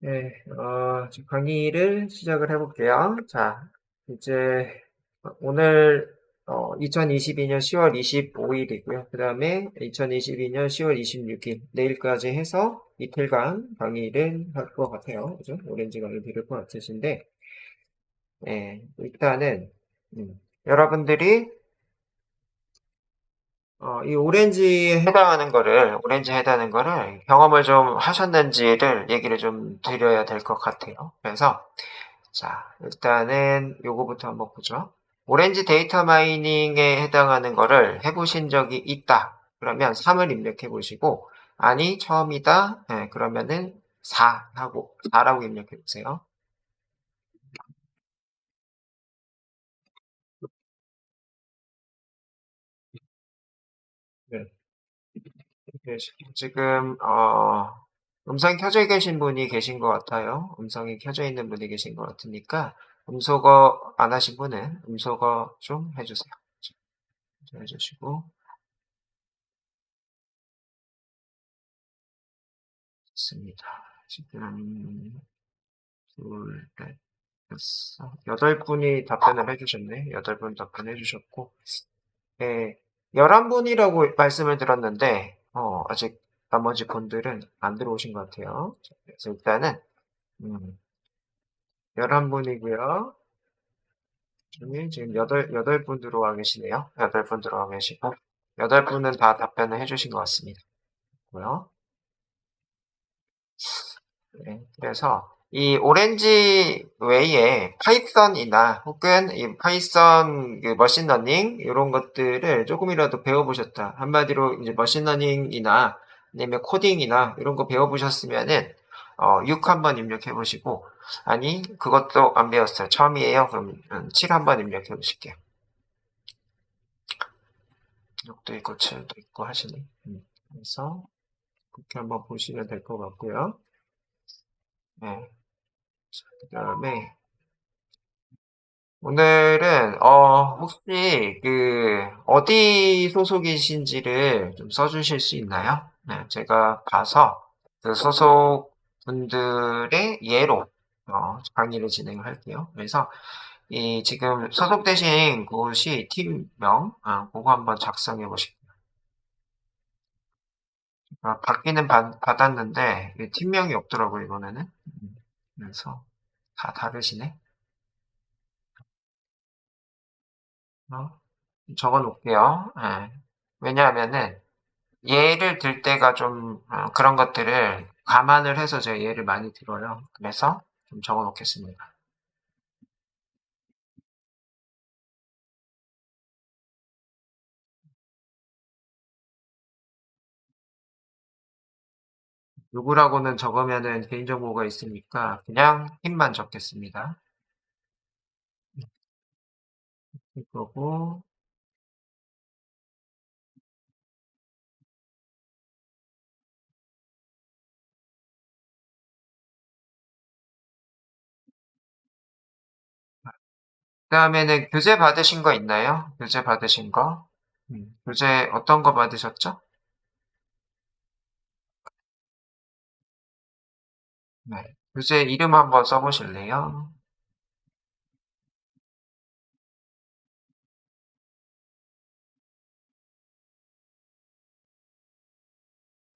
네, 강의를 시작을 해볼게요. 자, 이제 오늘 2022년 10월 25일이고요. 그 다음에 2022년 10월 26일 내일까지 해서 이틀간 강의를 할 것 같아요. 그죠? 오렌지 강의 들을 것 같으신데, 일단은 여러분들이 이 오렌지에 해당하는 거를 경험을 좀 하셨는지를 얘기를 좀 드려야 될 것 같아요. 그래서 자, 일단은 요거부터 한번 보죠. 오렌지 데이터 마이닝에 해당하는 거를 해보신 적이 있다. 그러면 3을 입력해 보시고, 아니, 처음이다. 그러면은 4라고 입력해 보세요. 네. 지금, 음성이 켜져 계신 분이 계신 것 같아요. 음성이 켜져 있는 분이 계신 것 같으니까, 음소거 안 하신 분은 음소거 좀 해주세요. 해주시고, 좋습니다. 지금, 둘, 넷, 여섯, 8분이 답변을 해주셨네. 8분 답변해 주셨고, 예, 11분이라고 말씀을 드렸는데, 아직 나머지 분들은 안 들어오신 것 같아요. 그래서 일단은, 11분이고요. 중에 지금 여덟 분 들어와 계시네요. 8분 들어와 계시고, 8분은 다 답변을 해주신 것 같습니다. 고요. 네, 그래서 이 오렌지 외에 파이썬이나 혹은 이 파이썬 그 머신러닝 이런 것들을 조금이라도 배워보셨다. 한마디로 이제 머신러닝이나 아니면 코딩이나 이런 거 배워보셨으면은 6 한번 입력해 보시고, 아니 그것도 안 배웠어요. 처음이에요. 그럼 7 한번 입력해 보실게요. 6도 있고 7도 있고 하시네. 그래서 그렇게 한번 보시면 될 것 같고요. 네. 그 다음에 오늘은 혹시 어디 소속이신지를 좀 써주실 수 있나요? 네, 제가 봐서 그 소속 분들의 예로 강의를 진행을 할게요. 그래서 이 지금 소속되신 곳이 팀명 그거 한번 작성해 보실게요. 받기는 받았는데 팀명이 없더라고요, 이번에는. 그래서 다 다르시네. 어, 적어 놓을게요. 예. 왜냐하면은 예를 들 때가 좀 그런 것들을 감안을 해서 제가 예를 많이 들어요. 그래서 좀 적어 놓겠습니다. 누구라고는 적으면은 개인정보가 있으니까 그냥 팀만 적겠습니다. 그거고 그다음에는 교재 받으신 거 있나요? 교재 받으신 거? 교재 어떤 거 받으셨죠? 네. 교재 이름 한번 써보실래요?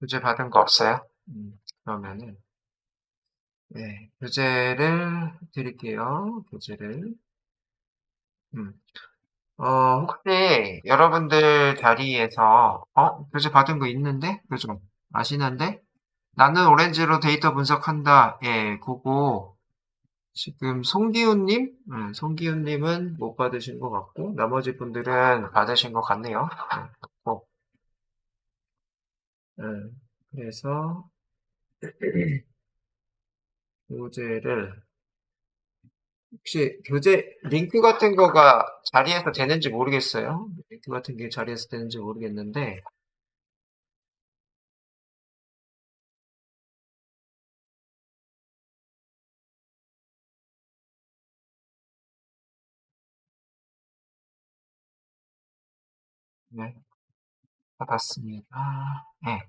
교재 받은 거 없어요? 그러면은 네, 교재를 드릴게요. 교재를. 음. 혹시 여러분들 자리에서 교재 받은 거 있는데? 그죠? 아시는데? 나는 오렌지로 데이터 분석한다. 예, 그거 지금 송기훈님? 송기훈님은 못 받으신 것 같고 나머지 분들은 받으신 것 같네요. 어, 예, 그래서 교재를 혹시 교재 링크 같은 거가 자리에서 되는지 모르겠어요. 링크 같은 게 자리에서 되는지 모르겠는데 네, 받았습니다. 네.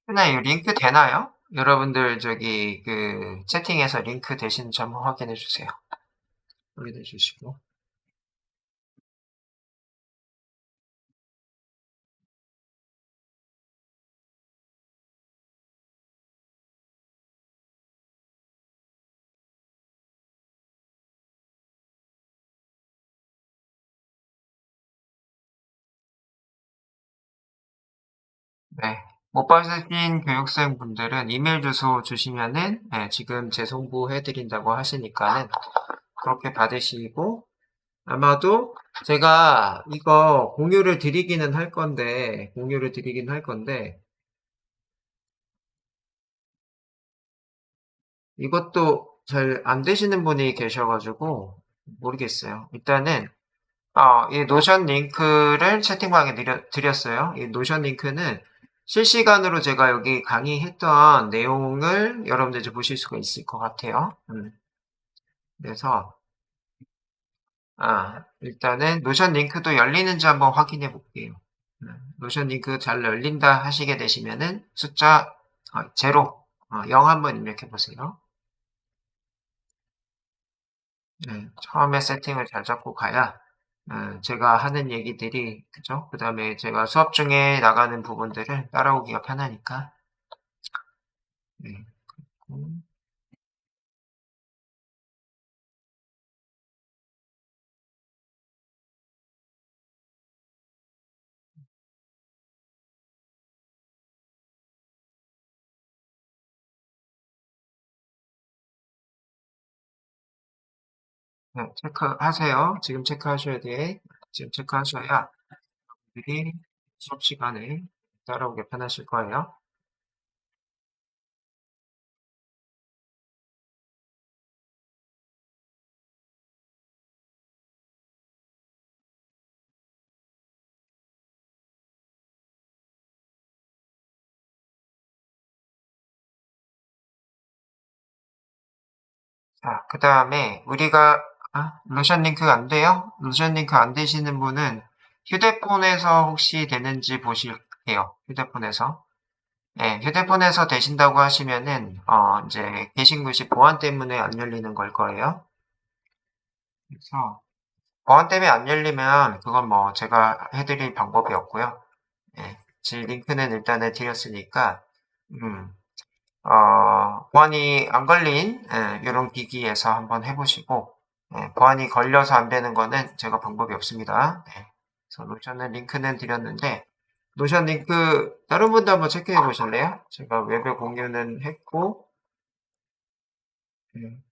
근데 이 링크 되나요? 여러분들 저기 그 채팅에서 링크 되시는지 한번 확인해 주세요. 확인해 주시고. 네. 못 받으신 교육생분들은 이메일 주소 주시면은 네, 지금 재송부해 드린다고 하시니까는 그렇게 받으시고 아마도 제가 이거 공유를 드리기는 할 건데 이것도 잘 안 되시는 분이 계셔 가지고 모르겠어요. 일단은 이 노션 링크를 채팅방에 드렸어요. 이 노션 링크는 실시간으로 제가 여기 강의했던 내용을 여러분들 이제 보실 수가 있을 것 같아요. 그래서 일단은 노션 링크도 열리는지 한번 확인해 볼게요. 노션 링크 잘 열린다 하시게 되시면은 숫자 0, 0 한번 입력해 보세요. 네, 처음에 세팅을 잘 잡고 가야 제가 하는 얘기들이 그죠? 그다음에 제가 수업 중에 나가는 부분들을 따라오기가 편하니까. 네. 음. 네, 체크하세요. 지금 체크하셔야 돼. 지금 체크하셔야 미리 수업 시간에 따라오기 편하실 거예요. 자, 그 다음에 우리가 로션 링크가 안 돼요? 로션 링크 안 되시는 분은 휴대폰에서 혹시 되는지 보실게요. 휴대폰에서. 네, 휴대폰에서 되신다고 하시면은 이제 게신 글씨 보안 때문에 안 열리는 걸 거예요. 그래서 보안 때문에 안 열리면 그건 뭐 제가 해드릴 방법이 없고요. 예, 제 링크는 일단은 드렸으니까 음, 보안이 안 걸린 이런 기기에서 한번 해보시고 보안이 걸려서 안 되는 거는 제가 방법이 없습니다. 그래서 노션은 링크는 드렸는데 노션 링크 다른 분도 한번 체크해 보실래요? 제가 웹에 공유는 했고 음,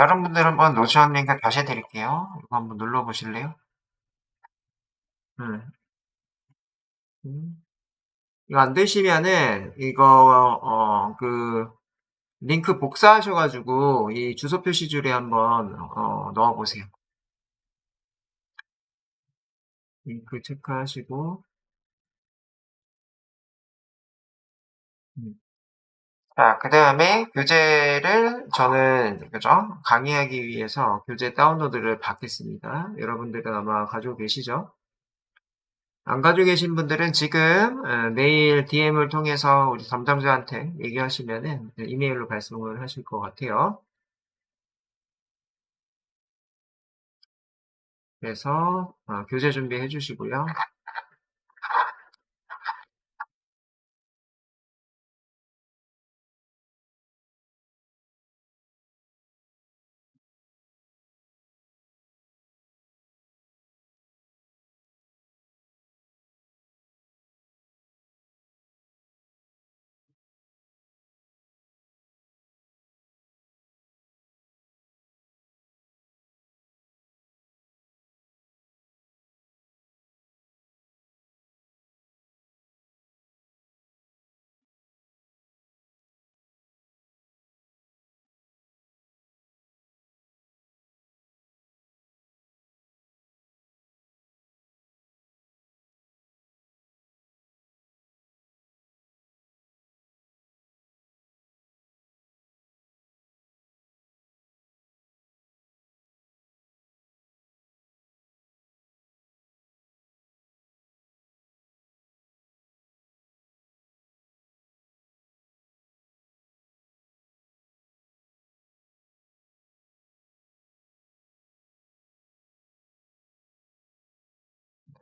다른 분들 한번 노션 링크 다시 드릴게요. 이거 한번 눌러 보실래요? 음, 음. 이거 안 되시면은 이거 그 링크 복사하셔가지고 이 주소 표시줄에 한번 넣어보세요. 링크 체크하시고 자, 그 다음에 교재를 저는 그죠? 강의하기 위해서 교재 다운로드를 받겠습니다. 여러분들은 아마 가지고 계시죠? 안 가지고 계신 분들은 지금 메일 DM을 통해서 우리 담당자한테 얘기하시면은 이메일로 발송을 하실 것 같아요. 그래서 교재 준비해 주시고요.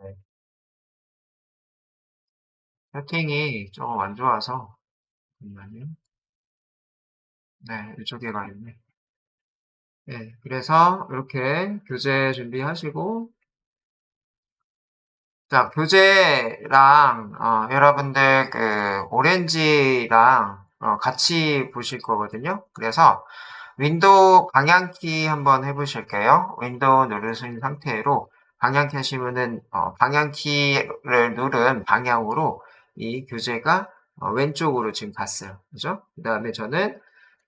네. 세팅이 좀 안 좋아서 잠깐만요. 네. 이쪽에 가 있네. 네. 그래서 이렇게 교재 준비하시고 자, 교재랑 여러분들 그 오렌지랑 같이 보실 거거든요. 그래서 윈도우 방향키 한번 해보실게요. 윈도우 누르신 상태로 방향키 하시면은 방향키를 누른 방향으로 이 교재가 왼쪽으로 지금 갔어요. 그죠? 그 다음에 저는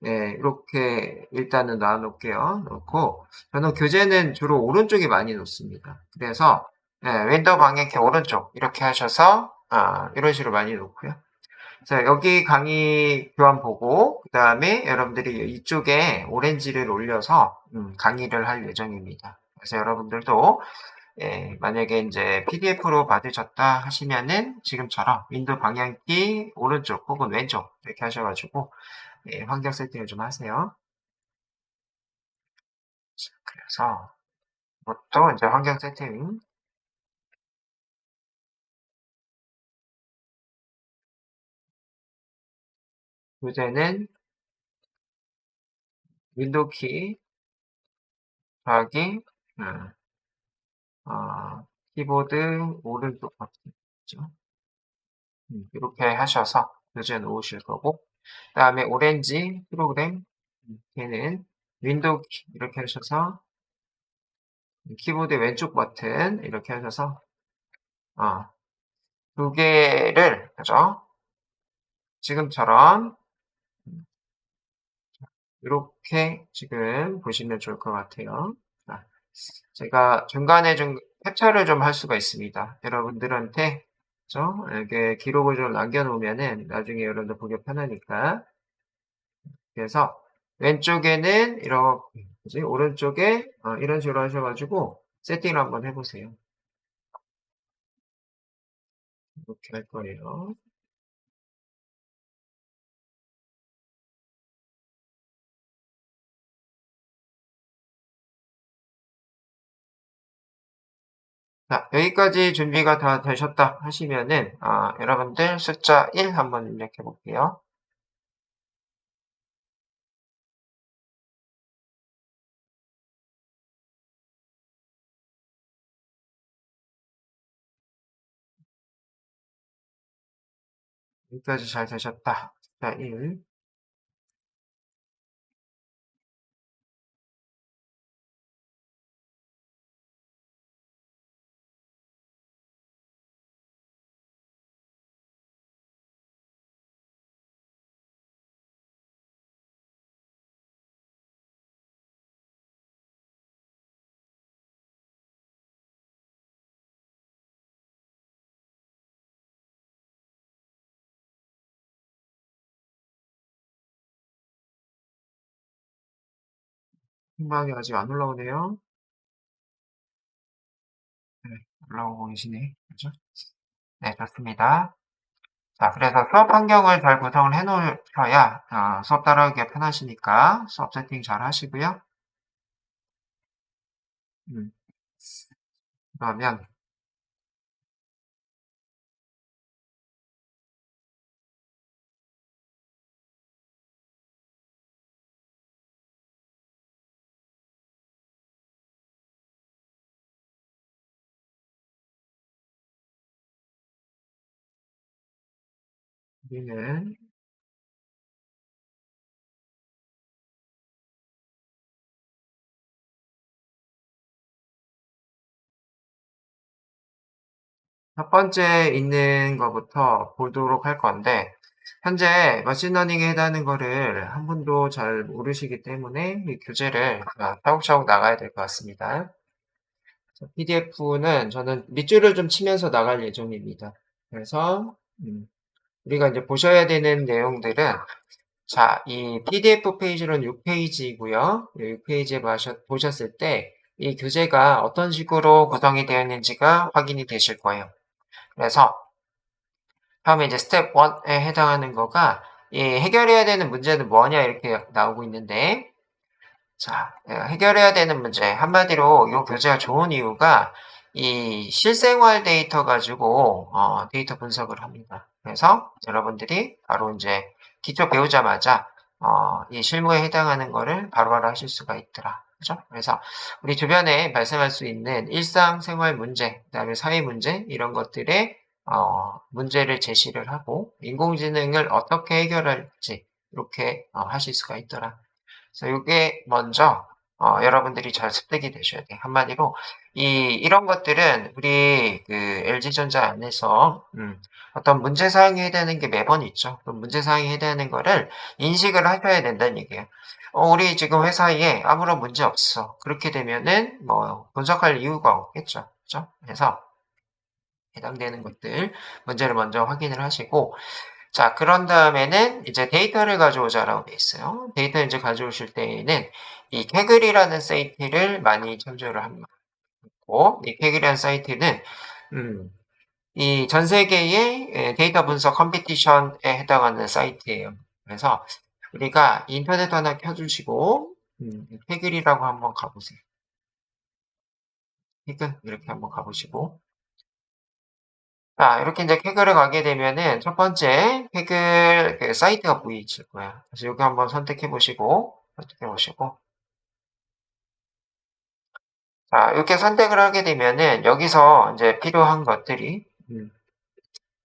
이렇게 일단은 놔 놓을게요. 놓고 저는 교재는 주로 오른쪽에 많이 놓습니다. 그래서 윈도우 방향키 오른쪽 이렇게 하셔서 이런 식으로 많이 놓고요. 자, 여기 강의 교환 보고 그 다음에 여러분들이 이쪽에 오렌지를 올려서 강의를 할 예정입니다. 그래서 여러분들도 만약에 이제 PDF로 받으셨다 하시면은 지금처럼 윈도우 방향키 오른쪽 혹은 왼쪽 이렇게 하셔가지고 환경 세팅을 좀 하세요. 그래서 이것도 이제 환경 세팅 교재는 윈도우 키 더하기 키보드 오른쪽 버튼이죠. 이렇게 하셔서 교재 놓으실 거고 그 다음에 오렌지 프로그램 걔는 윈도우 키 이렇게 하셔서 키보드 왼쪽 버튼 이렇게 하셔서 두 개를 그죠? 지금처럼 이렇게 지금 보시면 좋을 것 같아요. 자, 제가 중간에 좀 캡처를 좀 할 수가 있습니다. 여러분들한테 그죠? 이렇게 기록을 좀 남겨놓으면은 나중에 여러분들 보기 편하니까. 그래서 왼쪽에는 이렇게 그지? 오른쪽에 이런 식으로 하셔가지고 세팅을 한번 해보세요. 이렇게 할 거예요. 자, 여기까지 준비가 다 되셨다 하시면은 여러분들 숫자 1 한번 입력해 볼게요. 여기까지 잘 되셨다. 숫자 1. 신방이 아직 안 올라오네요. 네, 올라오고 계시네. 그죠? 네, 좋습니다. 자, 그래서 수업 환경을 잘 구성을 해 놓으셔야 수업 따라하기가 편하시니까 수업 세팅 잘 하시고요. 음, 그러면 우리는 첫 번째 있는 것부터 보도록 할 건데 현재 머신러닝에 해당하는 거를 한 분도 잘 모르시기 때문에 이 교재를 차곡차곡 나가야 될 것 같습니다. PDF는 저는 밑줄을 좀 치면서 나갈 예정입니다. 그래서 우리가 이제 보셔야 되는 내용들은 자, 이 PDF 페이지는 6페이지이고요. 6페이지에 보셨을 때 이 교재가 어떤 식으로 구성이 되어 있는지가 확인이 되실 거예요. 그래서 처음에 이제 스텝 1에 해당하는 거가 이 해결해야 되는 문제는 뭐냐 이렇게 나오고 있는데 자, 해결해야 되는 문제 한마디로 이 교재가 좋은 이유가 이 실생활 데이터 가지고 데이터 분석을 합니다. 그래서 여러분들이 바로 인제 기초 배우자마자 이 실무에 해당하는 거를 바로바로 하실 수가 있더라. 그죠? 그래서 우리 주변에 발생할 수 있는 일상생활 문제, 그다음에 사회 문제 이런 것들에 문제를 제시를 하고 인공지능을 어떻게 해결할지 이렇게 하실 수가 있더라. 그래서 요게 먼저 여러분들이 잘 습득이 되셔야 돼요. 한마디로 이런 것들은 우리 그 LG전자 안에서 어떤 문제사항이 해당하는 게 매번 있죠. 그 문제사항이 해당하는 거를 인식을 하셔야 된다는 얘기예요. 우리 지금 회사에 아무런 문제 없어. 그렇게 되면은 뭐 분석할 이유가 없겠죠. 그죠? 그래서 해당되는 것들 문제를 먼저 확인을 하시고 자, 그런 다음에는 이제 데이터를 가져오자라고 돼 있어요. 데이터 이제 가져오실 때에는 이 Kaggle이라는 사이트를 많이 참조를 합니다. 이 Kaggle이라는 사이트는 이 전 세계의 데이터 분석 컴피티션에 해당하는 사이트예요. 그래서 우리가 인터넷 하나 켜주시고 Kaggle이라고 한번 가보세요. Kaggle 이렇게 한번 가보시고 자, 이렇게 이제 Kaggle을 가게 되면은 첫 번째 Kaggle 그 사이트가 보이실 거예요. 그래서 여기 한번 선택해 보시고 자, 이렇게 선택을 하게 되면은 여기서 이제 필요한 것들이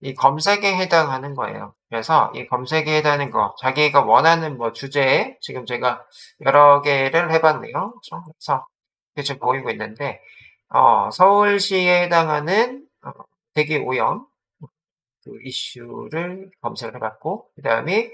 이 검색에 해당하는 거예요. 그래서 이 검색에 해당하는 거, 자기가 원하는 뭐 주제에 지금 제가 여러 개를 해봤네요. 그래서 이게 지금 보이고 있는데, 서울시에 해당하는 대기 오염 그 이슈를 검색을 해봤고, 그 다음에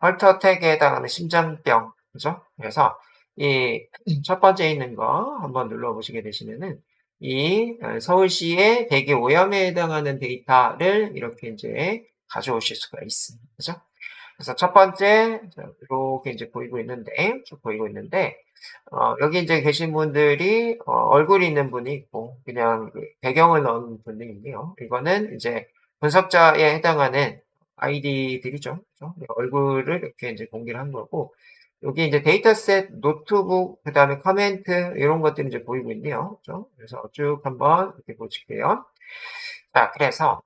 헐트어택에 해당하는 심장병, 그죠? 그래서 이 첫 번째 있는 거 한번 눌러보시게 되시면은 이 서울시의 대기 오염에 해당하는 데이터를 이렇게 이제 가져오실 수가 있습니다. 그죠? 그래서 첫 번째 이렇게 이제 보이고 있는데 쭉 보이고 있는데 여기 이제 계신 분들이 얼굴이 있는 분이 있고 그냥 그 배경을 넣은 분이 있네요. 이거는 이제 분석자에 해당하는 아이디들이죠. 그죠? 얼굴을 이렇게 이제 공개를 한 거고 여기 이제 데이터셋, 노트북, 그 다음에 커멘트 이런 것들이 이제 보이고 있네요. 그죠? 그래서 쭉 한번 이렇게 보실게요. 자, 그래서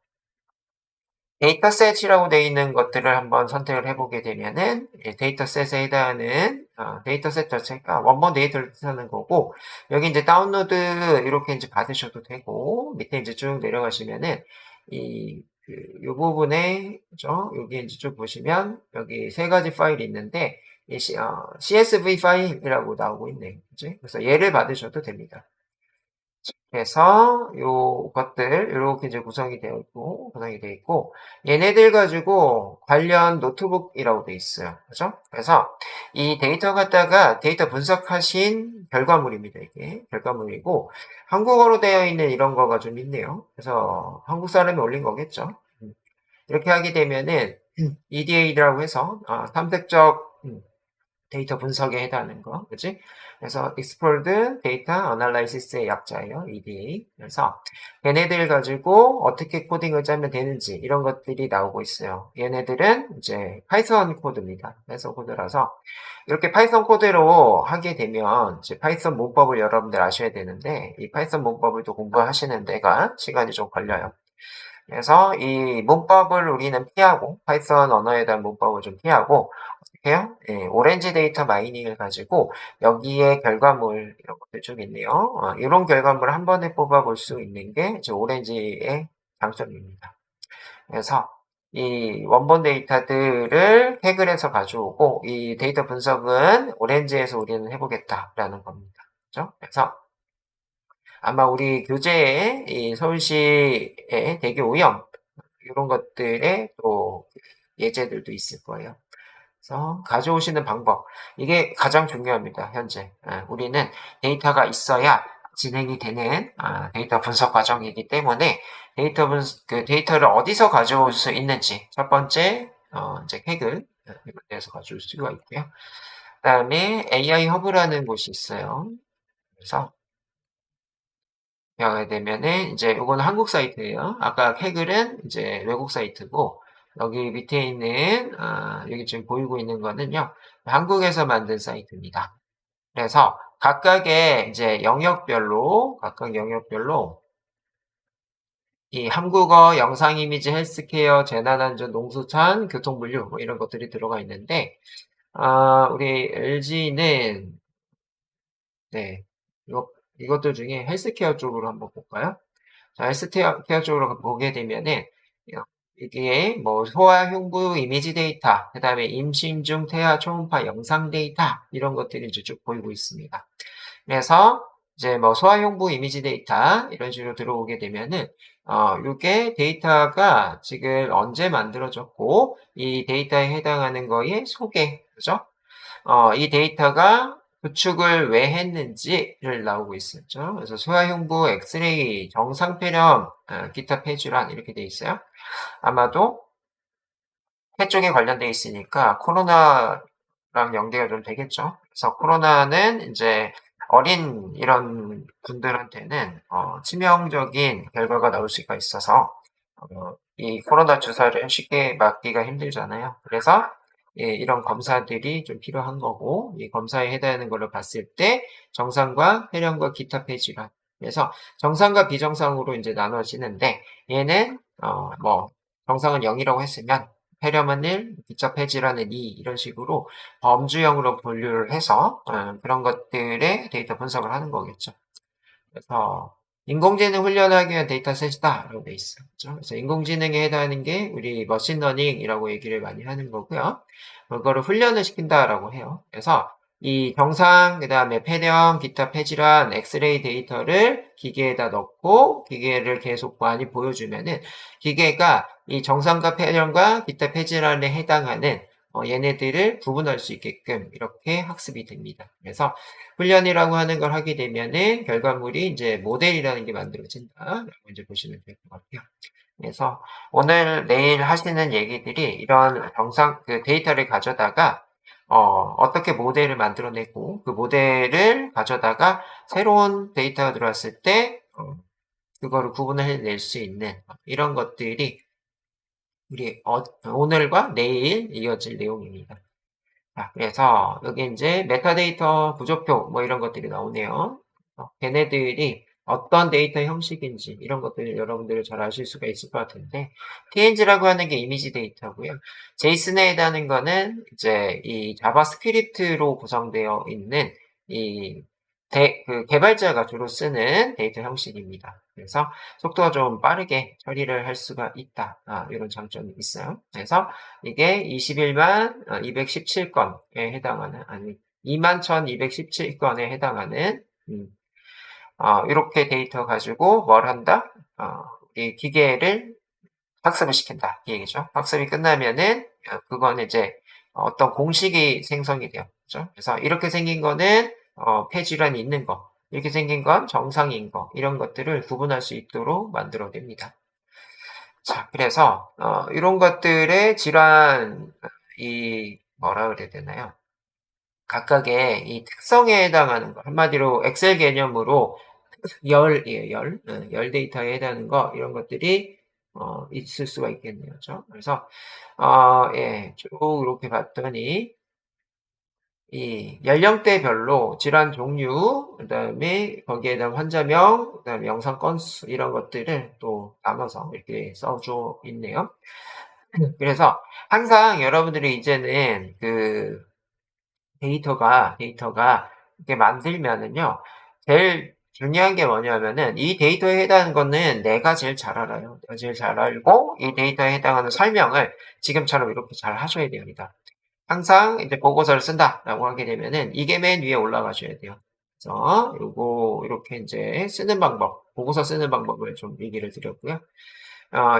데이터셋이라고 되어 있는 것들을 한번 선택을 해보게 되면은 데이터셋에 해당하는 데이터셋 자체가 원본 데이터를 뜻하는 거고 여기 이제 다운로드 이렇게 이제 받으셔도 되고 밑에 이제 쭉 내려가시면은 요 부분에 그죠? 여기 이제 쭉 보시면 여기 세 가지 파일이 있는데 CSV 파일이라고 나오고 있네요. 그치? 그래서 얘를 받으셔도 됩니다. 그래서 요것들 요렇게 이제 구성이 되어 있고 얘네들 가지고 관련 노트북이라고 되어 있어요. 그죠? 그래서 이 데이터 갖다가 데이터 분석하신 결과물입니다. 이게 결과물이고 한국어로 되어 있는 이런 거가 좀 있네요. 그래서 한국 사람이 올린 거겠죠. 이렇게 하게 되면은 EDA라고 해서 탐색적 데이터 분석에 해당하는 거, 그지? 그래서 Explored Data Analysis의 약자예요, EDA. 그래서 얘네들 가지고 어떻게 코딩을 짜면 되는지 이런 것들이 나오고 있어요. 얘네들은 이제 파이썬 코드입니다. 파이썬 코드라서 이렇게 파이썬 코드로 하게 되면 이제 파이썬 문법을 여러분들 아셔야 되는데 이 파이썬 문법을 또 공부하시는 데가 시간이 좀 걸려요. 그래서 이 문법을 우리는 피하고 파이썬 언어에 대한 문법을 좀 피하고 어떻게 해요? 예, 오렌지 데이터 마이닝을 가지고 여기에 결과물 이런 것들 쭉 있네요. 이런 결과물을 한 번에 뽑아 볼 수 있는 게 이제 오렌지의 장점입니다. 그래서 이 원본 데이터들을 태그해서 가져오고 이 데이터 분석은 오렌지에서 우리는 해보겠다라는 겁니다. 그렇죠? 그래서 아마 우리 교재에 이 서울시의 대기 오염 이런 것들의 또 예제들도 있을 거예요. 그래서 가져오시는 방법 이게 가장 중요합니다. 현재 우리는 데이터가 있어야 진행이 되는 데이터 분석 과정이기 때문에 그 데이터를 어디서 가져올 수 있는지 첫 번째 이제 Kaggle 이런 데서 가져올 수가 있고요. 그다음에 AI 허브라는 곳이 있어요. 그래서 하게 되면은 이제 요거는 한국 사이트예요. 아까 Kaggle은 이제 외국 사이트고 여기 밑에 있는 여기 지금 보이고 있는 거는요. 한국에서 만든 사이트입니다. 그래서 각각 영역별로 이 한국어, 영상 이미지, 헬스케어, 재난안전, 농수산, 교통물류 뭐 이런 것들이 들어가 있는데 우리 LG는 네, 이것들 중에 헬스케어 쪽으로 한번 볼까요? 자, 헬스케어 쪽으로 보게 되면은 이게 뭐 소아 흉부 이미지 데이터, 그다음에 임신 중 태아 초음파 영상 데이터 이런 것들이 이제 쭉 보이고 있습니다. 그래서 이제 뭐 소아 흉부 이미지 데이터 이런 식으로 들어오게 되면은 요게 데이터가 지금 언제 만들어졌고 이 데이터에 해당하는 거의 소개, 그죠? 이 데이터가 구축을 왜 했는지를 나오고 있었죠. 그래서 소아흉부 엑스레이, 정상폐렴, 기타 폐질환 이렇게 돼 있어요. 아마도 폐 쪽에 관련돼 있으니까 코로나랑 연계가 좀 되겠죠. 그래서 코로나는 이제 어린 이런 분들한테는 치명적인 결과가 나올 수가 있어서 이 코로나 주사를 쉽게 맞기가 힘들잖아요. 그래서 예, 이런 검사들이 좀 필요한 거고, 이 검사에 해당하는 걸로 봤을 때 정상과 폐렴과 기타 폐질환. 그래서 정상과 비정상으로 이제 나눠지는데 얘는 뭐 정상은 0이라고 했으면 폐렴은 1, 기타 폐질환은 2 이런 식으로 범주형으로 분류를 해서 그런 것들의 데이터 분석을 하는 거겠죠. 그래서 인공지능 훈련하기 위한 데이터셋이다라고 돼 있어. 그렇죠? 그래서 인공지능에 해당하는 게 우리 머신러닝이라고 얘기를 많이 하는 거고요. 그거를 훈련을 시킨다라고 해요. 그래서 이 정상, 그다음에 폐렴, 기타 폐질환, 엑스레이 데이터를 기계에다 넣고 기계를 계속 많이 보여주면은 기계가 이 정상과 폐렴과 기타 폐질환에 해당하는 얘네들을 구분할 수 있게끔 이렇게 학습이 됩니다. 그래서 훈련이라고 하는 걸 하게 되면은 결과물이 이제 모델이라는 게 만들어진다라고 이제 보시면 될 것 같아요. 그래서 오늘 내일 하시는 얘기들이 이런 정상 그 데이터를 가져다가 어떻게 모델을 만들어내고 그 모델을 가져다가 새로운 데이터가 들어왔을 때 그거를 구분을 해낼 수 있는 이런 것들이 우리 오늘과 내일 이어질 내용입니다. 자, 그래서 여기 이제 메타데이터 부조표 뭐 이런 것들이 나오네요. 걔네들이 어떤 데이터 형식인지 이런 것들을 여러분들이 잘 아실 수가 있을 것 같은데 TNG라고 하는 게 이미지 데이터고요. 제이슨에 해당하는 거는 이제 이 자바스크립트로 구성되어 있는 이 그 개발자가 주로 쓰는 데이터 형식입니다. 그래서 속도가 좀 빠르게 처리를 할 수가 있다. 이런 장점이 있어요. 그래서 이게 21만 217건에 해당하는, 아니, 21,217건에 해당하는, 이렇게 데이터 가지고 뭘 한다? 우리 기계를 학습을 시킨다. 이 얘기죠. 학습이 끝나면은, 그거는 이제 어떤 공식이 생성이 돼요. 그죠? 그래서 이렇게 생긴 거는, 폐질환이 있는 거, 이렇게 생긴 건 정상인 거, 이런 것들을 구분할 수 있도록 만들어냅니다. 자, 그래서, 이런 것들의 질환, 뭐라 그래야 되나요? 각각의 이 특성에 해당하는 거, 한마디로 엑셀 개념으로 열이에요, 열. 열 데이터에 해당하는 거, 이런 것들이, 있을 수가 있겠네요. 그죠? 그래서, 예, 쭉 이렇게 봤더니, 이 연령대별로 질환 종류, 그 다음에 거기에 대한 환자명, 그 다음에 영상 건수, 이런 것들을 또 나눠서 이렇게 써줘 있네요. 그래서 항상 여러분들이 이제는 그 데이터가 이렇게 만들면은요, 제일 중요한 게 뭐냐면은 이 데이터에 해당하는 거는 내가 제일 잘 알아요. 내가 제일 잘 알고 이 데이터에 해당하는 설명을 지금처럼 이렇게 잘 하셔야 됩니다. 항상 이제 보고서를 쓴다라고 하게 되면은 이게 맨 위에 올라가셔야 돼요. 그래서 요거 이렇게 이제 쓰는 방법, 보고서 쓰는 방법을 좀 얘기를 드렸고요.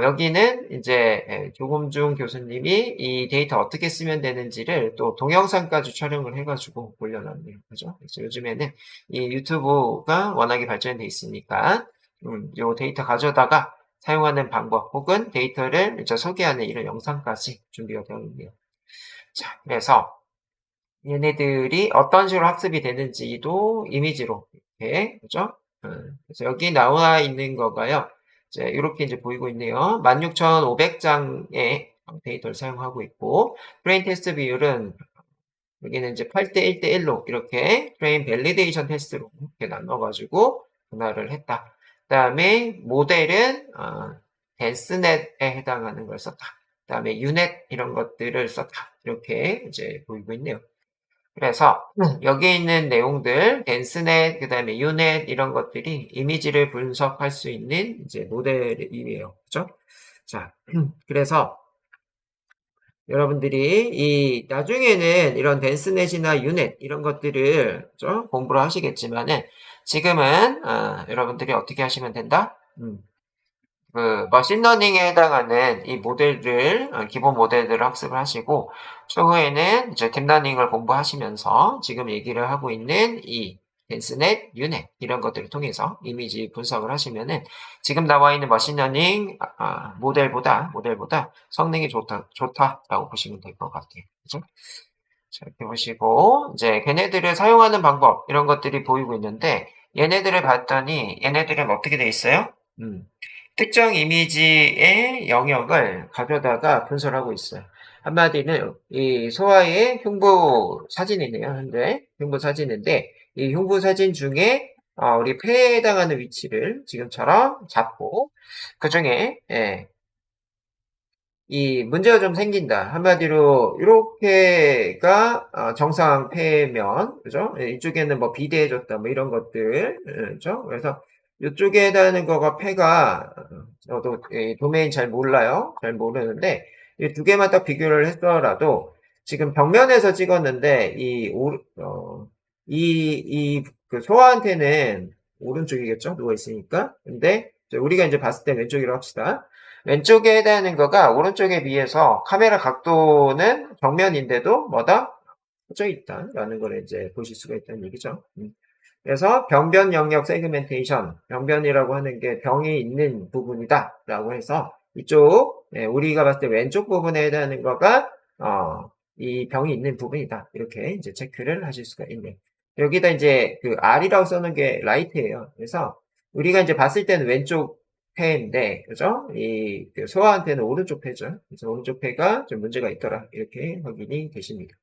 여기는 이제 조금중 교수님이 이 데이터 어떻게 쓰면 되는지를 또 동영상까지 촬영을 해가지고 올려놨네요. 그죠? 그래서 요즘에는 이 유튜브가 워낙에 발전돼 있으니까 요 데이터 가져다가 사용하는 방법 혹은 데이터를 이제 소개하는 이런 영상까지 준비가 되어 있네요. 자, 그래서 얘네들이 어떤 식으로 학습이 되는지도 이미지로 이렇게 그죠? 그래서 여기 나와 있는 거가요. 이제 이렇게 이제 보이고 있네요. 16,500장의 데이터를 사용하고 있고 트레인 테스트 비율은 여기는 이제 8대 1대 1로 이렇게 트레인 밸리데이션 테스트로 이렇게 나눠가지고 분할을 했다. 다음에 모델은 댄스넷에 해당하는 걸 썼다. 그다음에 유넷 이런 것들을 썼다. 이렇게 이제 보이고 있네요. 그래서 여기에 있는 내용들, 댄스넷, 그다음에 유넷 이런 것들이 이미지를 분석할 수 있는 이제 모델이에요. 그죠? 자, 그래서 여러분들이 이 나중에는 이런 댄스넷이나 유넷 이런 것들을 좀 공부를 하시겠지만은 지금은 여러분들이 어떻게 하시면 된다? 그 머신러닝에 해당하는 이 모델들, 기본 모델들을 학습을 하시고 추후에는 이제 딥러닝을 공부하시면서 지금 얘기를 하고 있는 이 댄스넷, 유넷 이런 것들을 통해서 이미지 분석을 하시면은 지금 나와 있는 머신러닝 모델보다 성능이 좋다라고 보시면 될 것 같아요. 그죠? 자, 이렇게 보시고 이제 걔네들을 사용하는 방법 이런 것들이 보이고 있는데 얘네들을 봤더니 얘네들은 어떻게 돼 있어요? 특정 이미지의 영역을 가져다가 분석을 하고 있어요. 한마디는 이 소아의 흉부 사진이네요. 현재 흉부 사진인데 이 흉부 사진 중에 우리 폐에 해당하는 위치를 지금처럼 잡고 그 중에 이 문제가 좀 생긴다. 한마디로 이렇게가 정상 폐면, 그죠? 이쪽에는 뭐 비대해졌다, 뭐 이런 것들, 그죠? 그래서 이쪽에 해당하는 거가 폐가 저도 도메인 잘 몰라요. 잘 모르는데 이 두 개만 딱 비교를 했더라도 지금 벽면에서 찍었는데 그 소아한테는 오른쪽이겠죠? 누워 있으니까. 근데 우리가 이제 봤을 때 왼쪽이라고 합시다. 왼쪽에 해당하는 거가 오른쪽에 비해서 카메라 각도는 정면인데도 뭐다? 퍼져 있다라는 걸 이제 보실 수가 있다는 얘기죠. 그래서 병변 영역 세그멘테이션, 병변이라고 하는 게 병이 있는 부분이다라고 해서 이쪽 우리가 봤을 때 왼쪽 부분에 해당하는 거가 이 병이 있는 부분이다. 이렇게 이제 체크를 하실 수가 있네요. 여기다 이제 그 R이라고 써놓은 게 라이트예요. 그래서 우리가 이제 봤을 때는 왼쪽 폐인데, 그죠? 그 소아한테는 오른쪽 폐죠. 그래서 오른쪽 폐가 좀 문제가 있더라. 이렇게 확인이 되십니다.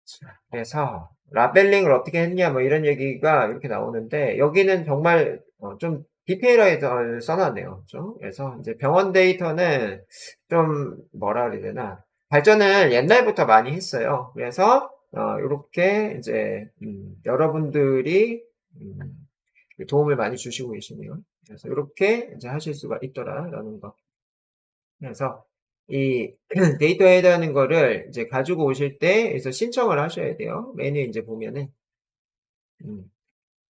자, 그래서 라벨링을 어떻게 했냐 뭐 이런 얘기가 이렇게 나오는데 여기는 정말 좀 디테일하게 써놨네요. 그죠? 그래서 이제 병원 데이터는 좀 뭐라 그래야 되나 발전을 옛날부터 많이 했어요. 그래서 이렇게 이제 여러분들이 도움을 많이 주시고 계시네요. 그래서 이렇게 이제 하실 수가 있더라라는 거. 그래서 이 데이터에 해당하는 거를 이제 가지고 오실 때 그래서 신청을 하셔야 돼요. 메뉴에 이제 보면은 음,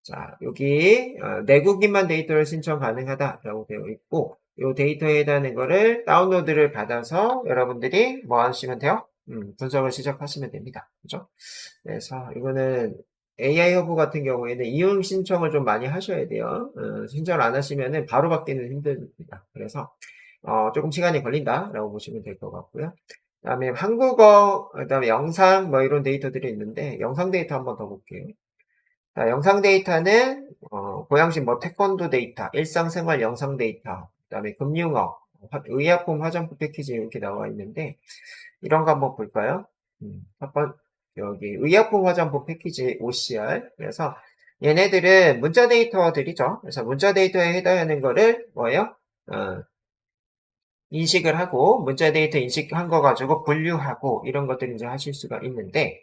자 여기 내국인만 데이터를 신청 가능하다라고 되어 있고 이 데이터에 해당하는 거를 다운로드를 받아서 여러분들이 뭐 하시면 돼요? 분석을 시작하시면 됩니다. 그죠? 그래서 이거는 AI 허브 같은 경우에는 이용 신청을 좀 많이 하셔야 돼요. 신청을 안 하시면은 바로 받기는 힘듭니다. 그래서 조금 시간이 걸린다라고 보시면 될 것 같고요. 그다음에 한국어, 그다음에 영상 뭐 이런 데이터들이 있는데 영상 데이터 한번 더 볼게요. 자, 영상 데이터는 고양시 뭐 태권도 데이터, 일상생활 영상 데이터, 그다음에 금융업, 의약품 화장품 패키지 이렇게 나와 있는데 이런 거 한번 볼까요? 한번 여기 의약품 화장품 패키지 OCR. 그래서 얘네들은 문자 데이터들이죠. 그래서 문자 데이터에 해당하는 거를 뭐예요? 인식을 하고 문자 데이터 인식한 거 가지고 분류하고 이런 것들 이제 하실 수가 있는데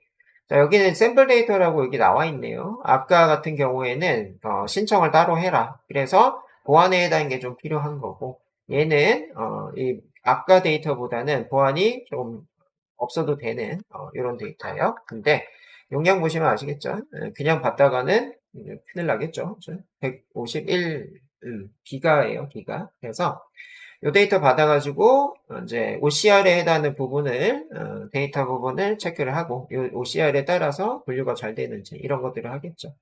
자, 여기는 샘플 데이터라고 여기 나와 있네요. 아까 같은 경우에는 신청을 따로 해라. 그래서 보안에 해당하는 게 좀 필요한 거고 얘는 이 아까 데이터보다는 보안이 좀 없어도 되는 이런 데이터예요. 근데 용량 보시면 아시겠죠? 그냥 받다가는 큰일 나겠죠. 151 기가예요, 기가. 그래서 이 데이터 받아가지고 이제 OCR에 해당하는 부분을 데이터 부분을 체크를 하고 이 OCR에 따라서 분류가 잘 되는지 이런 것들을 하겠죠.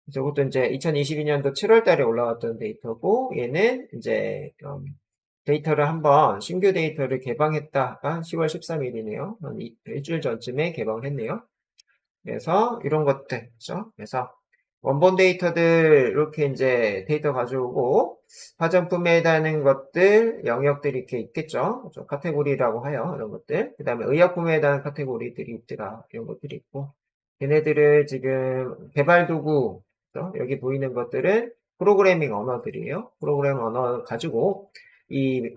그래서 이것도 이제 2022년도 7월 달에 올라왔던 데이터고 얘는 이제 데이터를 한번 신규 데이터를 개방했다가 10월 13일이네요. 한 일주일 전쯤에 개방을 했네요. 그래서 이런 것들, 그죠? 그래서 원본 데이터들 이렇게 이제 데이터 가져오고 화장품에 해당하는 것들 영역들이 이렇게 있겠죠. 그렇죠? 카테고리라고 하여 이런 것들. 그 다음에 의약품에 해당하는 카테고리들이 있더라. 이런 것들이 있고 얘네들을 지금 개발 도구, 그죠? 여기 보이는 것들은 프로그래밍 언어들이에요. 프로그래밍 언어 가지고 이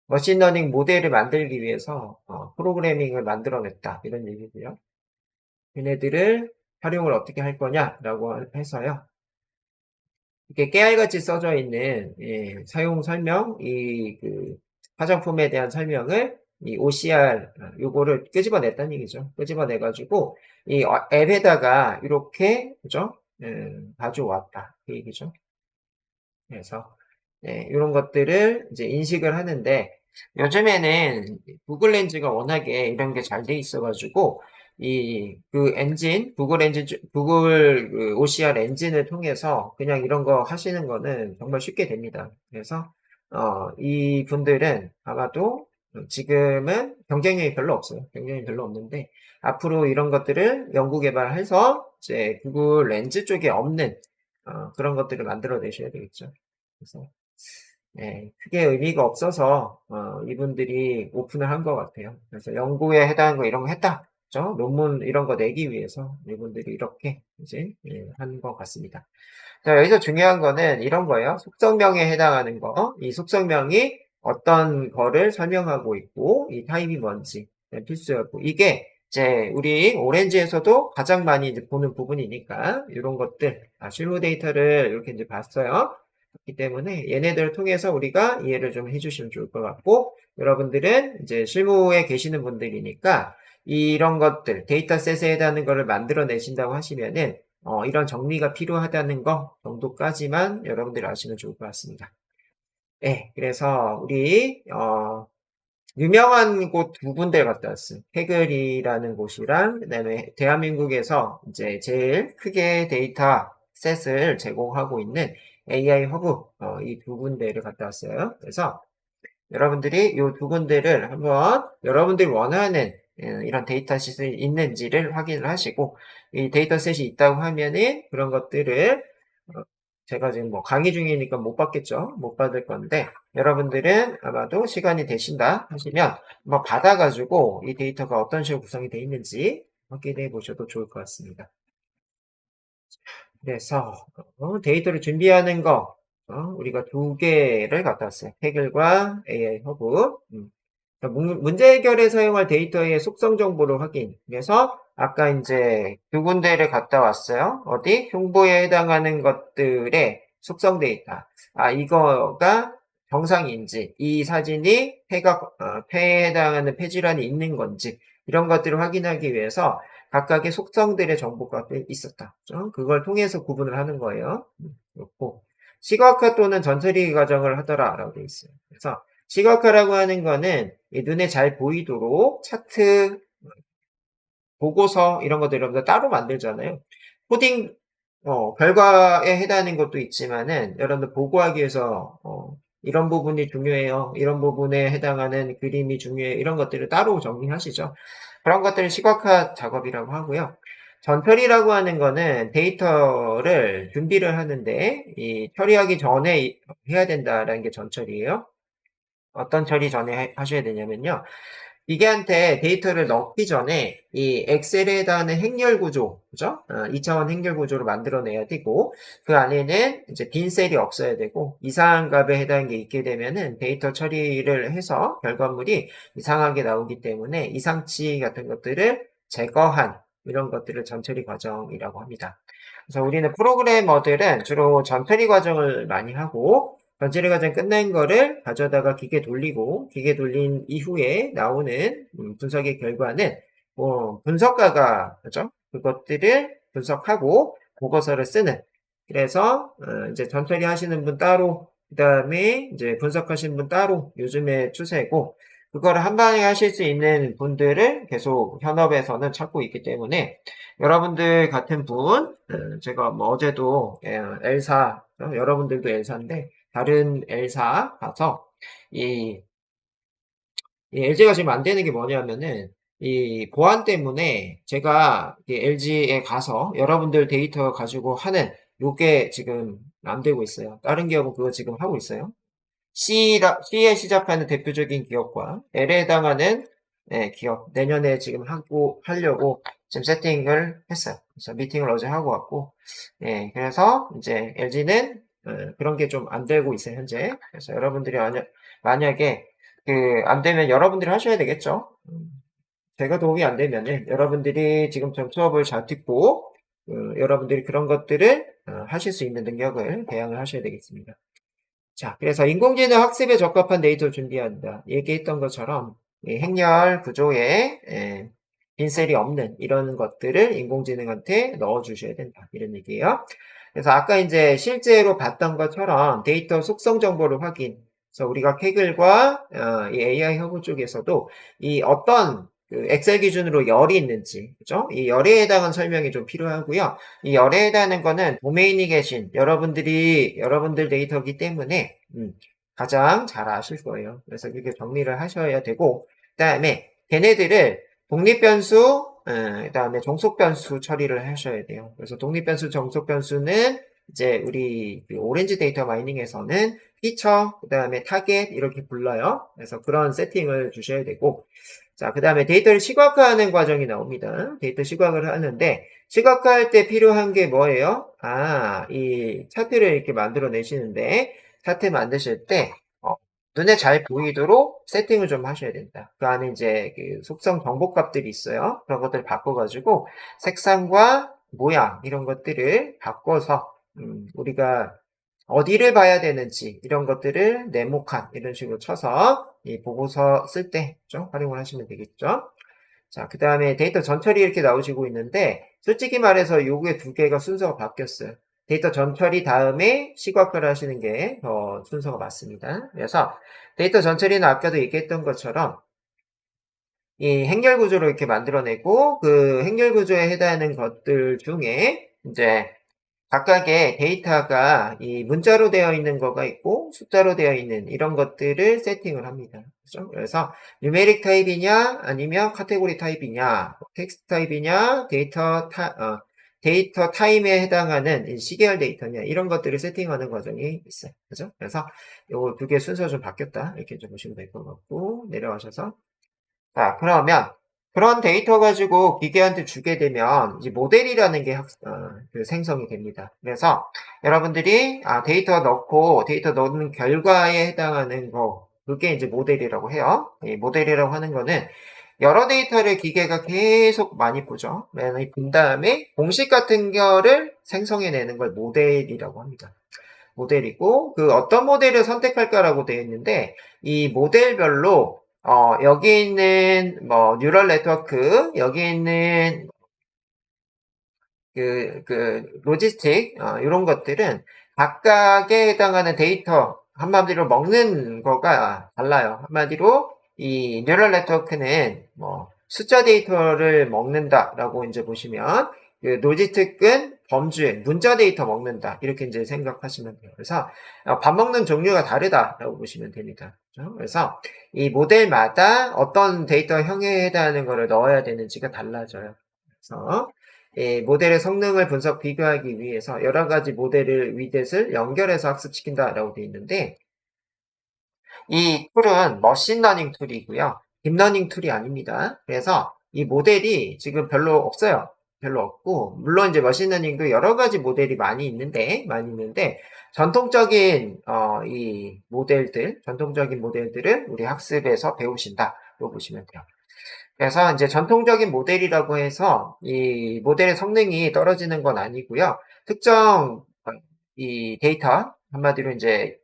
머신러닝 모델을 만들기 위해서 프로그래밍을 만들어냈다 이런 얘기고요. 얘네들을 활용을 어떻게 할 거냐라고 해서요. 이렇게 깨알같이 써져 있는 사용 설명, 화장품에 대한 설명을 이 OCR 요거를 끄집어냈다는 얘기죠. 끄집어내가지고 이 앱에다가 이렇게 그죠? 가져왔다 그 얘기죠. 그래서 이런 것들을 이제 인식을 하는데 요즘에는 구글 렌즈가 워낙에 이런 게 잘 돼 있어가지고 그 엔진 구글 그 OCR 엔진을 통해서 그냥 이런 거 하시는 거는 정말 쉽게 됩니다. 그래서 이 분들은 아마도 지금은 경쟁력이 별로 없어요. 경쟁력이 별로 없는데 앞으로 이런 것들을 연구 개발해서 이제 구글 렌즈 쪽에 없는 그런 것들을 만들어 내셔야 되겠죠. 그래서 크게 의미가 없어서 이분들이 오픈을 한 것 같아요. 그래서 연구에 해당하는 거 이런 거 했다. 그죠? 논문 이런 거 내기 위해서 이분들이 이렇게 이제 한 것 같습니다. 자, 여기서 중요한 거는 이런 거예요. 속성명에 해당하는 거. 이 속성명이 어떤 거를 설명하고 있고 이 타입이 뭔지 필수였고 이게 이제 우리 오렌지에서도 가장 많이 이제 보는 부분이니까 이런 것들 실무 데이터를 이렇게 이제 봤어요. 그렇기 때문에 얘네들을 통해서 우리가 이해를 좀 해주시면 좋을 것 같고 여러분들은 이제 실무에 계시는 분들이니까 이런 것들 데이터셋에 해당하는 거를 만들어 내신다고 하시면은 이런 정리가 필요하다는 거 정도까지만 여러분들이 아시면 좋을 것 같습니다. 네, 그래서 우리 유명한 곳 두 군데 갔다 왔어요. 캐글이라는 곳이랑 그다음에 대한민국에서 이제 제일 크게 데이터 셋을 제공하고 있는 AI 허브 이 두 군데를 갔다 왔어요. 그래서 여러분들이 이 두 군데를 한번 여러분들이 원하는 이런 데이터셋이 있는지를 확인을 하시고 이 데이터셋이 있다고 하면은 그런 것들을 제가 지금 뭐 강의 중이니까 못 받겠죠. 못 받을 건데 여러분들은 아마도 시간이 되신다 하시면 한번 받아가지고 이 데이터가 어떤 식으로 구성이 되어 있는지 확인해 보셔도 좋을 것 같습니다. 그래서 데이터를 준비하는 거 우리가 두 개를 갖다 왔어요. 태글과 AI 허브. 문제 해결에 사용할 데이터의 속성 정보를 확인. 그래서 아까 이제 두 군데를 갔다 왔어요. 어디? 흉보에 해당하는 것들의 속성 데이터. 이거가 정상인지, 이 사진이 폐에 해당하는 폐질환이 있는 건지, 이런 것들을 확인하기 위해서 각각의 속성들의 정보가 있었다. 그걸 통해서 구분을 하는 거예요. 그렇고, 시각화 또는 전처리 과정을 하더라라고 되어 있어요. 그래서 시각화라고 하는 거는 눈에 잘 보이도록 차트, 보고서 이런 것들 여러분들 따로 만들잖아요. 코딩 결과에 해당하는 것도 있지만은 여러분들 보고하기 위해서 이런 부분이 중요해요. 이런 부분에 해당하는 그림이 중요해요. 이런 것들을 따로 정리하시죠. 그런 것들을 시각화 작업이라고 하고요. 전처리라고 하는 거는 데이터를 준비를 하는데 이 처리하기 전에 해야 된다라는 게 전처리예요. 어떤 처리 전에 하셔야 되냐면요. 기계한테 데이터를 넣기 전에 이 엑셀에 해당하는 행렬 구조, 그죠? 2차원 행렬 구조를 만들어내야 되고, 그 안에는 이제 빈 셀이 없어야 되고, 이상한 값에 해당하는 게 있게 되면은 데이터 처리를 해서 결과물이 이상하게 나오기 때문에 이상치 같은 것들을 제거한 이런 것들을 전처리 과정이라고 합니다. 그래서 우리는 프로그래머들은 주로 전처리 과정을 많이 하고, 전체리 과정 끝난 거를 가져다가 기계 돌리고 기계 돌린 이후에 나오는 분석의 결과는 분석가가 그죠? 그것들을 분석하고 보고서를 쓰는 그래서 이제 전처리 하시는 분 따로 그다음에 이제 분석하시는 분 따로 요즘의 추세고 그거를 한 방에 하실 수 있는 분들을 계속 현업에서는 찾고 있기 때문에 여러분들 같은 분 제가 뭐 어제도 L사 여러분들도 L사인데 다른 L사 가서 이 LG가 지금 안 되는 게 뭐냐면은 이 보안 때문에 제가 LG에 가서 여러분들 데이터 가지고 하는 요게 지금 안 되고 있어요. 다른 기업은 그거 지금 하고 있어요. C에 시작하는 대표적인 기업과 L에 해당하는 예, 기업 내년에 지금 하려고 지금 세팅을 했어요. 그래서 미팅을 어제 하고 왔고, 예, 그래서 이제 LG는 그런 게 좀 안 되고 있어요, 현재. 그래서 여러분들이 만약에 안 되면 여러분들이 하셔야 되겠죠. 제가 도움이 안 되면은 여러분들이 지금 좀 수업을 잘 듣고 여러분들이 그런 것들을 하실 수 있는 능력을 배양을 하셔야 되겠습니다. 자, 그래서 인공지능 학습에 적합한 데이터를 준비한다. 얘기했던 것처럼 이 행렬 구조에 빈셀이 없는 이런 것들을 인공지능한테 넣어주셔야 된다. 이런 얘기예요. 그래서 아까 이제 실제로 봤던 것처럼 데이터 속성 정보를 확인. 그래서 우리가 케글과 이 AI 허브 쪽에서도 이 어떤 엑셀 기준으로 열이 있는지, 그죠? 이 열에 해당한 설명이 좀 필요하고요. 이 열에 해당하는 거는 도메인이 계신 여러분들 데이터이기 때문에 가장 잘 아실 거예요. 그래서 그렇게 정리를 하셔야 되고, 그다음에 걔네들을 독립변수, 그다음에 종속변수 처리를 하셔야 돼요. 그래서 독립변수, 종속변수는 이제 우리 오렌지 데이터 마이닝에서는 피처, 그다음에 타겟 이렇게 불러요. 그래서 그런 세팅을 주셔야 되고, 자, 그 다음에 데이터를 시각화하는 과정이 나옵니다. 데이터 시각을 하는데, 시각화할 때 필요한 게 뭐예요? 이 차트를 이렇게 만들어 내시는데, 차트 만드실 때, 눈에 잘 보이도록 세팅을 좀 하셔야 된다. 그 안에 이제 속성 정보값들이 있어요. 그런 것들을 바꿔가지고, 색상과 모양, 이런 것들을 바꿔서, 우리가 어디를 봐야 되는지 이런 것들을 네모칸 이런 식으로 쳐서 이 보고서 쓸 때 좀 활용을 하시면 되겠죠. 자, 그 다음에 데이터 전처리 이렇게 나오시고 있는데 솔직히 말해서 요게 두 개가 순서가 바뀌었어요. 데이터 전처리 다음에 시각화를 하시는 게 더 순서가 맞습니다. 그래서 데이터 전처리는 아까도 얘기했던 것처럼 이 행렬 구조로 이렇게 만들어내고 그 행렬 구조에 해당하는 것들 중에 이제 각각의 데이터가 이 문자로 되어 있는 거가 있고 숫자로 되어 있는 이런 것들을 세팅을 합니다. 그렇죠? 그래서 뉴메릭 타입이냐 아니면 카테고리 타입이냐 텍스트 타입이냐 데이터 타임에 해당하는 시계열 데이터냐 이런 것들을 세팅하는 과정이 있어요. 그죠? 그래서 요거 두 개 순서 좀 바뀌었다 이렇게 좀 보시면 될 것 같고 내려가셔서 자, 그러면 그런 데이터 가지고 기계한테 주게 되면 이제 모델이라는 게 생성이 됩니다. 그래서 여러분들이 데이터 넣는 결과에 해당하는 거 그게 이제 모델이라고 해요. 이 모델이라고 하는 거는 여러 데이터를 기계가 계속 많이 보죠. 많이 본 다음에 공식 같은 거를 생성해내는 걸 모델이라고 합니다. 모델이고 그 어떤 모델을 선택할까라고 되어 있는데 이 모델별로 여기 있는 뭐 뉴럴 네트워크 여기 있는 로지스틱 이런 것들은 각각에 해당하는 데이터 한마디로 먹는 거가 달라요. 한마디로 이 뉴럴 네트워크는 뭐 숫자 데이터를 먹는다라고 이제 보시면 그 로지스틱은 범주의 문자 데이터 먹는다 이렇게 이제 생각하시면 돼요. 그래서 밥 먹는 종류가 다르다라고 보시면 됩니다. 그렇죠? 그래서 이 모델마다 어떤 데이터 형에 해당하는 거를 넣어야 되는지가 달라져요. 그래서 모델의 성능을 분석 비교하기 위해서 여러 가지 모델을 위젯을 연결해서 학습시킨다라고 되어 있는데 이 툴은 머신러닝 툴이고요. 딥러닝 툴이 아닙니다. 그래서 이 모델이 지금 별로 없어요. 별로 없고 물론 이제 머신러닝도 여러 가지 모델이 많이 있는데 전통적인 전통적인 모델들은 우리 학습에서 배우신다고 보시면 돼요. 그래서 이제 전통적인 모델이라고 해서 이 모델의 성능이 떨어지는 건 아니고요. 특정 이 데이터 한마디로 이제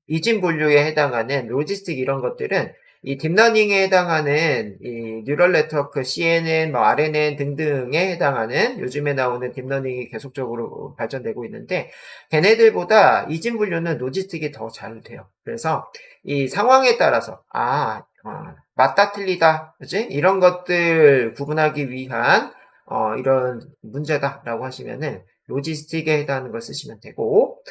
이진 분류에 해당하는 로지스틱 이런 것들은 이 딥러닝에 해당하는 이 뉴럴 네트워크, CNN, 뭐 RNN 등등에 해당하는 요즘에 나오는 딥러닝이 계속적으로 발전되고 있는데 걔네들보다 이진 분류는 로지스틱이 더 잘 돼요. 그래서 이 상황에 따라서 맞다 틀리다 그지 이런 것들 구분하기 위한 이런 문제다라고 하시면은 로지스틱에 해당하는 걸 쓰시면 되고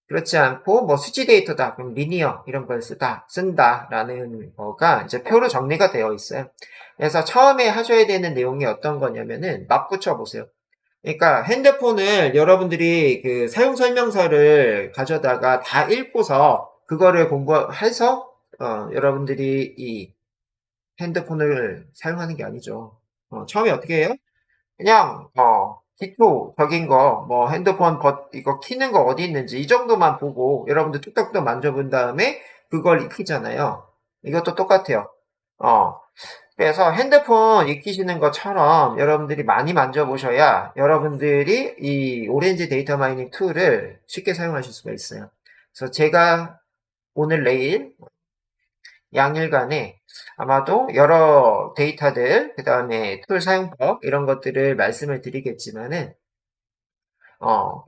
그렇지 않고 뭐 수치 데이터다 그럼 리니어 이런 걸 쓴다라는 거가 이제 표로 정리가 되어 있어요. 그래서 처음에 하셔야 되는 내용이 어떤 거냐면은 막 붙여 보세요. 그러니까 핸드폰을 여러분들이 그 사용 설명서를 가져다가 다 읽고서 그거를 공부해서 여러분들이 핸드폰을 사용하는 게 아니죠. 처음에 어떻게 해요? 그냥 기초적인 거, 뭐 핸드폰 이거 키는 거 어디 있는지 이 정도만 보고 여러분들 뚝딱뚝딱 만져본 다음에 그걸 익히잖아요. 이것도 똑같아요. 어, 그래서 핸드폰 익히시는 것처럼 여러분들이 많이 만져보셔야 여러분들이 이 오렌지 데이터 마이닝 툴을 쉽게 사용하실 수가 있어요. 그래서 제가 오늘 내일 양일간에 아마도 여러 데이터들, 그 다음에 툴 사용법 이런 것들을 말씀을 드리겠지만은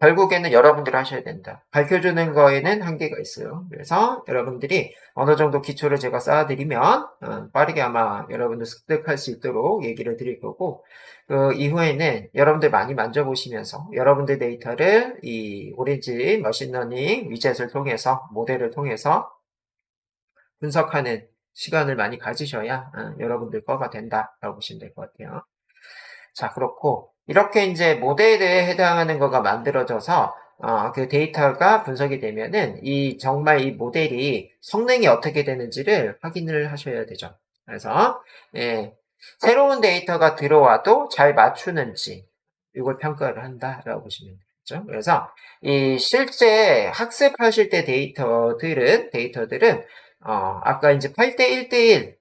결국에는 여러분들이 하셔야 된다. 밝혀주는 거에는 한계가 있어요. 그래서 여러분들이 어느 정도 기초를 제가 쌓아드리면 빠르게 아마 여러분들 습득할 수 있도록 얘기를 드릴 거고, 그 이후에는 여러분들 많이 만져보시면서 여러분들 데이터를 이 오렌지 머신러닝 위젯을 통해서, 모델을 통해서 분석하는 시간을 많이 가지셔야 여러분들 거가 된다라고 보시면 될 것 같아요. 자, 그렇고 이렇게 이제 모델에 해당하는 거가 만들어져서 그 데이터가 분석이 되면은 이 정말 이 모델이 성능이 어떻게 되는지를 확인을 하셔야 되죠. 그래서 예, 새로운 데이터가 들어와도 잘 맞추는지 이걸 평가를 한다라고 보시면 되겠죠. 그래서 이 실제 학습하실 때 데이터들은 아까 이제 8대 1대1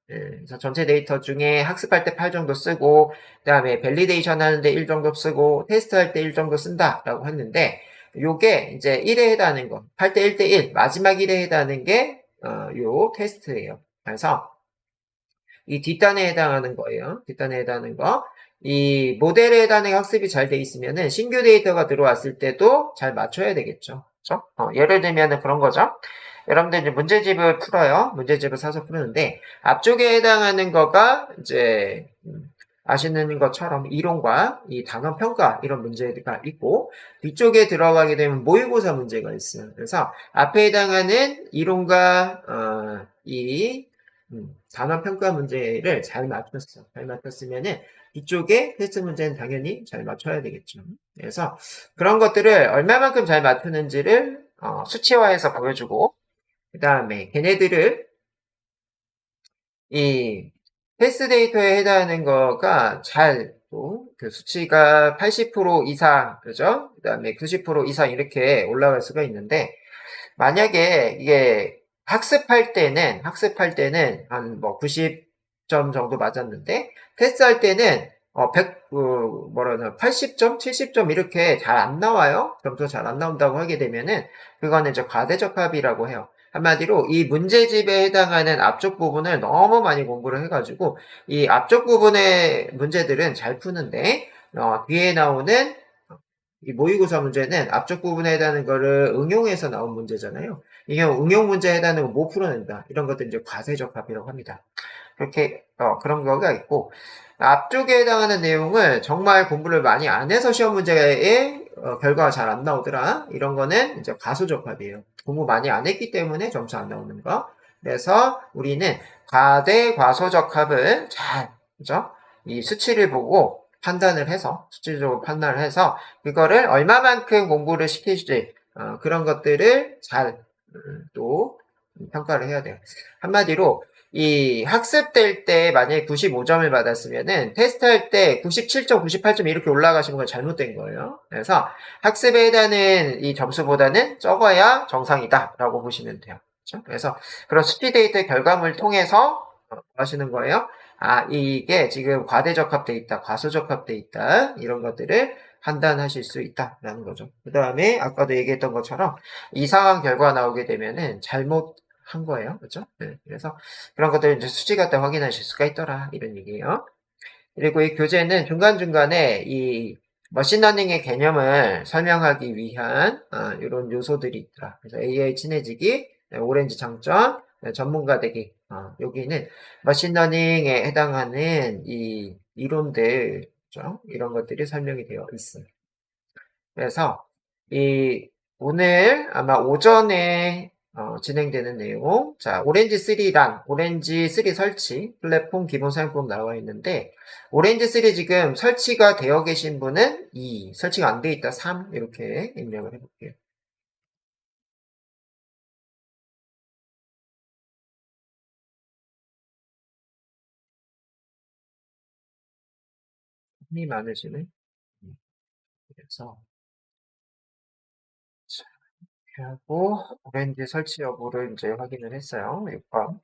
그래서 전체 데이터 중에 학습할 때 8 정도 쓰고, 그 다음에 밸리데이션 하는데 1 정도 쓰고, 테스트할 때 1 정도 쓴다라고 했는데, 요게 이제 1에 해당하는 거, 8대 1대 1, 마지막 1에 해당하는 게, 요 테스트예요. 그래서 이 뒷단에 해당하는 거예요. 뒷단에 해당하는 거. 이 모델에 해당하는 학습이 잘 돼 있으면은 신규 데이터가 들어왔을 때도 잘 맞춰야 되겠죠. 그렇죠? 예를 들면은 그런 거죠. 여러분들 이제 문제집을 풀어요. 문제집을 사서 푸는데 앞쪽에 해당하는 거가 이제 아시는 것처럼 이론과 이 단원 평가 이런 문제가 있고 뒤쪽에 들어가게 되면 모의고사 문제가 있어요. 그래서 앞에 해당하는 이론과 이 단원 평가 문제를 잘 맞췄어. 잘 맞췄으면은 이쪽에 테스트 문제는 당연히 잘 맞춰야 되겠죠. 그래서 그런 것들을 얼마만큼 잘 맞추는지를 수치화해서 보여주고 그 다음에 걔네들을 이 테스트 데이터에 해당하는 거가 잘, 그 수치가 80% 이상, 그죠? 그 다음에 90% 이상 이렇게 올라갈 수가 있는데, 만약에 이게 학습할 때는 한 뭐 90점 정도 맞았는데, 테스트할 때는 80점, 70점 이렇게 잘 안 나와요. 점수가 잘 안 나온다고 하게 되면은, 그거는 이제 과대적합이라고 해요. 한마디로 이 문제집에 해당하는 앞쪽 부분을 너무 많이 공부를 해가지고 이 앞쪽 부분의 문제들은 잘 푸는데 뒤에 나오는 이 모의고사 문제는 앞쪽 부분에 해당하는 거를 응용해서 나온 문제잖아요. 이게 응용 문제에 해당하는 거 못 풀어낸다. 이런 것들 이제 과세적합이라고 합니다. 그렇게 그런 거가 있고 앞쪽에 해당하는 내용을 정말 공부를 많이 안 해서 시험 문제에 결과가 잘 안 나오더라. 이런 거는 이제 과소적합이에요. 공부 많이 안 했기 때문에 점수 안 나오는 거. 그래서 우리는 과대 과소적합을 잘, 그죠? 이 수치를 보고 판단을 해서 수치적으로 판단을 해서 그거를 얼마만큼 공부를 시키실지 그런 것들을 잘 또 평가를 해야 돼요. 한마디로 이 학습될 때 만약에 95점을 받았으면은 테스트할 때 97점, 98점 이렇게 올라가시는 건 잘못된 거예요. 그래서 학습에 해당하는 이 점수보다는 적어야 정상이다라고 보시면 돼요. 그렇죠? 그래서 그런 수치 데이터의 결과물을 통해서 하시는 거예요. 이게 지금 과대적합돼 있다, 과소적합돼 있다 이런 것들을 판단하실 수 있다라는 거죠. 그 다음에 아까도 얘기했던 것처럼 이상한 결과 나오게 되면은 잘못한 거예요. 그렇죠? 네, 그래서 그런 것들을 이제 수치 갖다 확인하실 수가 있더라 이런 얘기예요. 그리고 이 교재는 중간중간에 이 머신러닝의 개념을 설명하기 위한 이런 요소들이 있더라. 그래서 AI 친해지기, 오렌지 장점, 전문가 되기. 여기는 머신러닝에 해당하는 이 이론들, 그죠? 이런 것들이 설명이 되어 있어요. 그래서 이 오늘 아마 오전에 진행되는 내용, 자 오렌지 3랑 오렌지 3 설치 플랫폼 기본 사용법 나와 있는데 오렌지 3 지금 설치가 되어 계신 분은 2, 설치가 안 돼 있다 3 이렇게 입력을 해볼게요. 힘이 많으시네. 그래서 자, 이렇게 하고 오렌지 설치 여부를 이제 확인을 했어요. 6번.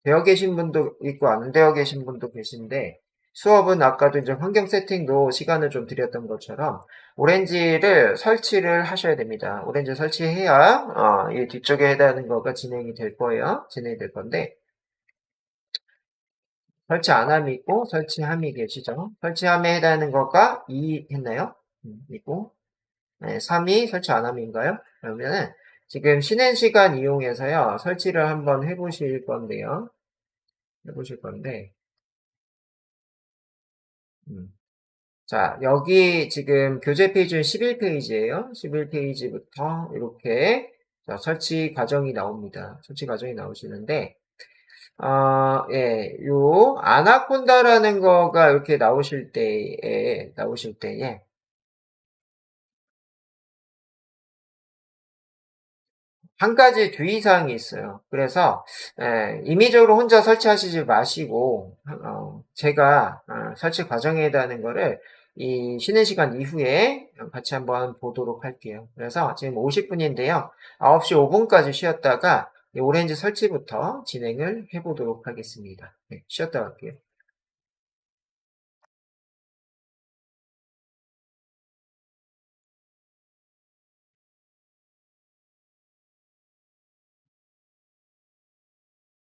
되어 계신 분도 있고 안 되어 계신 분도 계신데 수업은 아까도 이제 환경 세팅도 시간을 좀 드렸던 것처럼 오렌지를 설치를 하셔야 됩니다. 오렌지 설치해야 이 뒤쪽에 해당하는 거가 진행이 될 거예요. 진행이 될 건데 설치 안 함이 있고 설치함이 계시죠. 설치함에 해당하는 거가 2 했나요? 있고 네, 3이 설치 안 함인가요? 그러면은 지금 쉬는 시간 이용해서요. 설치를 한번 해보실 건데요. 해보실 건데 음. 자, 여기 지금 교재 페이지는 11페이지예요. 11페이지부터 이렇게 자, 설치 과정이 나옵니다. 설치 과정이 나오시는데 예, 요 아나콘다라는 거가 이렇게 나오실 때에 한 가지 주의사항이 있어요. 그래서 임의적으로 혼자 설치하시지 마시고 제가 설치 과정에 해당하는 거를 이 쉬는 시간 이후에 같이 한번 보도록 할게요. 그래서 지금 50분인데요. 9시 5분까지 쉬었다가 이 오렌지 설치부터 진행을 해보도록 하겠습니다. 네, 쉬었다 갈게요.